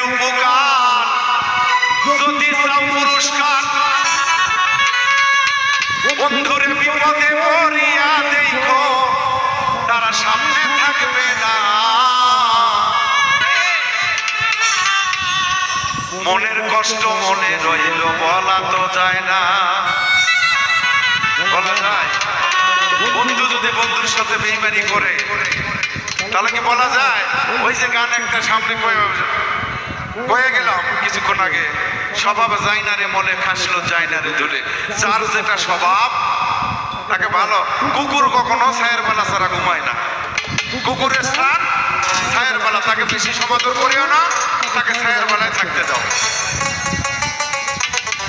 উপকার যদি চাও পুরস্কার বন্ধুর বিপদে পড়িয়া দেখো তারা সামনে থাকবে না। মনের কষ্ট মনে রইল বলা তো যায় না। বলা যায়? বন্ধু যদি বন্ধুর সাথে বেইমানি করে তাহলে কি বলা যায়? ওই যে গান একটা সামনে বয়ে গেলাম কিছুক্ষণ আগে, স্বভাব যায় না রে মনে খাসলো যায় না রে ধরে। যার যেটা স্বভাব তাকে ভালো। কুকুর কখনো ছায়ের বেলা ছাড়া ঘুমায় না। কুকুরের স্থান ছায়ের বেলা, তাকে বেশি সমাদর করিও না, তাকে ছায়ের বেলায় থাকতে দাও।